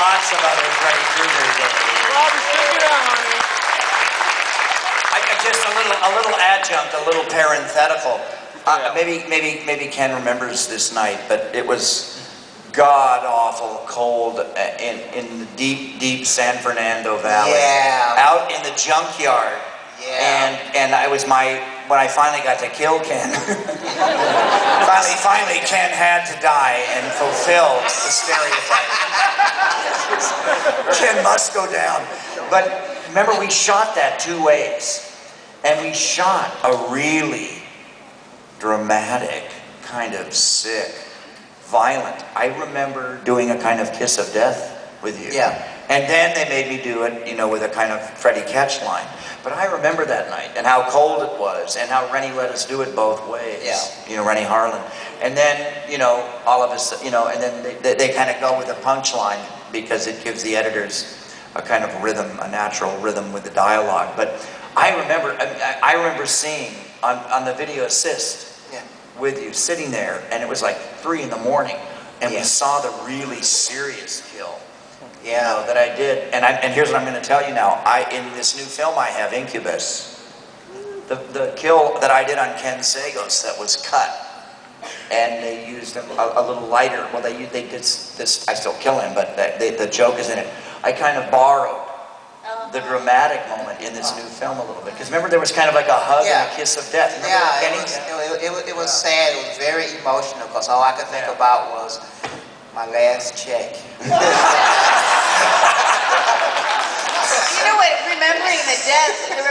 lots of others right through their day. Robert, stick it out, honey. Just a little adjunct, a little parenthetical. Maybe Ken remembers this night, but it was god-awful cold in the deep San Fernando Valley. Yeah. Out in the junkyard. Yeah. And I was when I finally got to kill Ken. finally Ken had to die and fulfill the stereotype. Ken must go down. But remember, we shot that 2 ways. And we shot a really dramatic, kind of sick, violent. I remember doing a kind of kiss of death with you. Yeah. And then they made me do it, with a kind of Freddie Catch line. But I remember that night and how cold it was and how Rennie let us do it both ways. Yeah. Rennie Harlan. And then, all of us, and then they kind of go with a punchline because it gives the editors a kind of rhythm, a natural rhythm with the dialogue. But I remember seeing on the video assist with you sitting there, and it was like 3 in the morning, and we saw the really serious kill. That I did, and here's what I'm going to tell you now. In this new film I have, Incubus, the kill that I did on Ken Sagoes that was cut, and they used a little lighter. Well, they did this. I still kill him, but the joke is in it. I kind of borrowed the dramatic moment in this new film a little bit, because remember there was kind of like a hug and a kiss of death. It was sad. It was very emotional because all I could think about was my last check.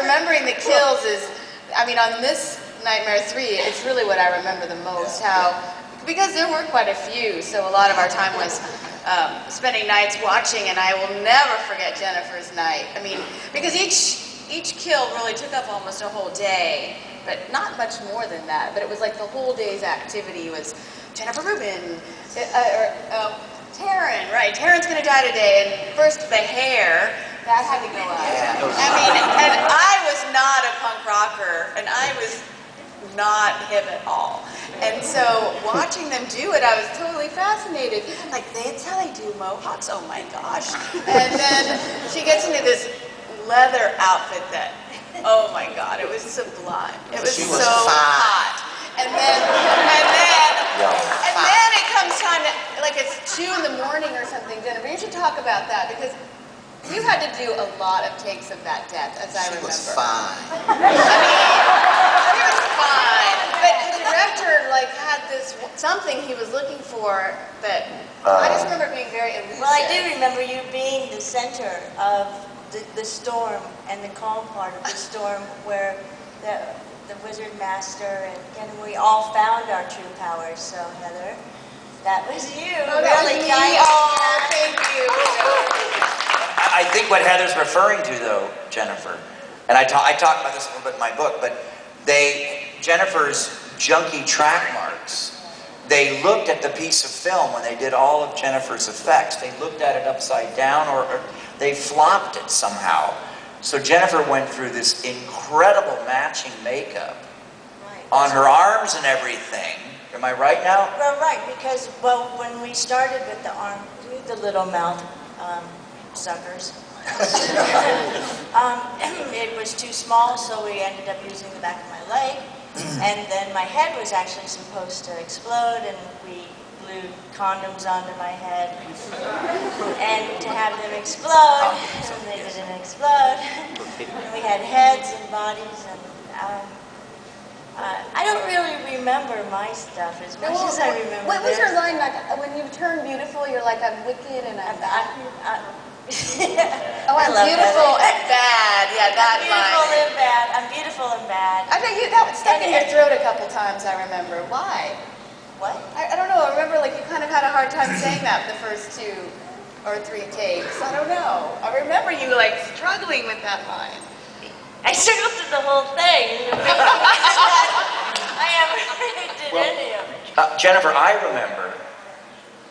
Remembering the kills is, on this Nightmare 3, it's really what I remember the most. Because there were quite a few, so a lot of our time was spending nights watching, and I will never forget Jennifer's night. Because each kill really took up almost a whole day, but not much more than that. But it was like the whole day's activity was Jennifer Rubin, Taryn, right? Taryn's gonna die today, and first the hair that had to go up. And I was not a punk rocker, and I was not hip at all. And so watching them do it, I was totally fascinated. Like, that's how they do mohawks? Oh my gosh. And then she gets into this leather outfit that, oh my God, it was sublime. It was so hot. And then it comes time to, like it's 2 in the morning or something, Jennifer, you should talk about that, because you had to do a lot of takes of that death, as I remember. She was fine. She was fine. But the director, had this something he was looking for that I just remember being very elusive. Well, I do remember you being the center of the storm and the calm part of the storm, where the Wizard Master and we all found our true powers. So Heather, that was you. Oh, really nice. Oh, thank you. I think what Heather's referring to, though, Jennifer, and I talk about this a little bit in my book, but Jennifer's junkie track marks, they looked at the piece of film when they did all of Jennifer's effects. They looked at it upside down, or they flopped it somehow. So Jennifer went through this incredible matching makeup on her arms and everything. Am I right now? Well, right, because when we started with the arm, the little mouth suckers, it was too small, so we ended up using the back of my leg, and then my head was actually supposed to explode, and we glued condoms onto my head, and to have them explode, and they didn't explode. And we had heads and bodies, and I don't really remember my stuff as much as I remember. What was your line like when you turn beautiful? You're like, I'm wicked and I'm bad. Oh, I'm beautiful and bad. Yeah, that line. I'm beautiful and bad. I think that was stuck in your throat a couple times. I remember. Why? What? I don't know. I remember you kind of had a hard time saying that the first 2 or 3 takes. I don't know. I remember you struggling with that line. I struggled through the whole thing. I haven't did any of it. Jennifer, I remember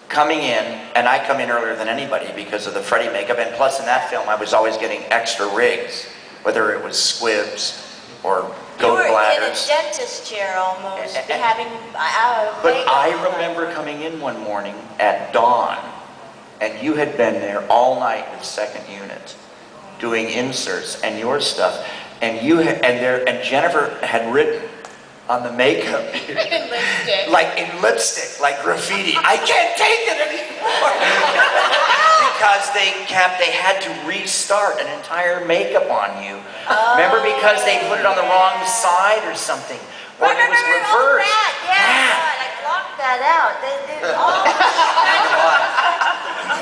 coming in, and I come in earlier than anybody because of the Freddie makeup, and plus in that film I was always getting extra rigs, whether it was squibs or goat bladders. You were in a dentist chair almost, having But I remember coming in one morning at dawn, and you had been there all night with second unit, doing inserts and your stuff, and Jennifer had written on the makeup In lipstick. like in lipstick, like graffiti. I can't take it anymore. Because they had to restart an entire makeup on you. Remember, because they put it on the wrong side or something, or it was reversed. God, I blocked that out. They did all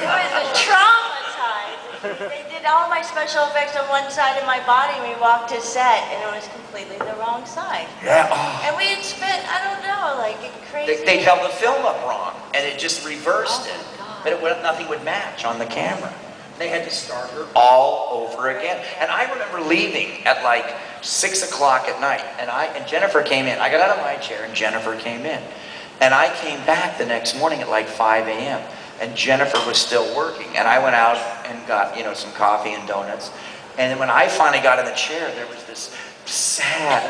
it was traumatized. They did all my special effects on one side of my body. We walked to set, and it was completely the wrong side. Yeah. Oh. And we had spent, I don't know, like a crazy. They held the film up wrong, and it just reversed it. God. But nothing would match on the camera. They had to start her all over again. And I remember leaving at like 6 o'clock at night, and Jennifer came in. I got out of my chair, and Jennifer came in. And I came back the next morning at like 5 a.m., and Jennifer was still working. And I went out and got, some coffee and donuts. And then when I finally got in the chair, there was this sad,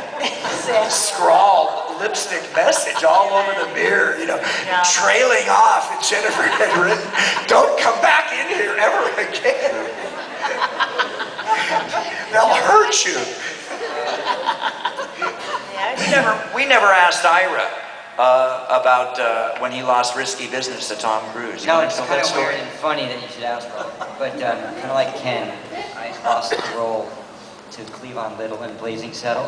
scrawled lipstick message all over the mirror, trailing off. And Jennifer had written, "Don't come back in here ever again. They'll hurt you." We never asked Ira about when he lost Risky Business to Tom Cruise. No, it's kind of weird and funny that you should ask, Robert. But kind of like Ken, I lost the role to Cleavon Little in Blazing Saddles.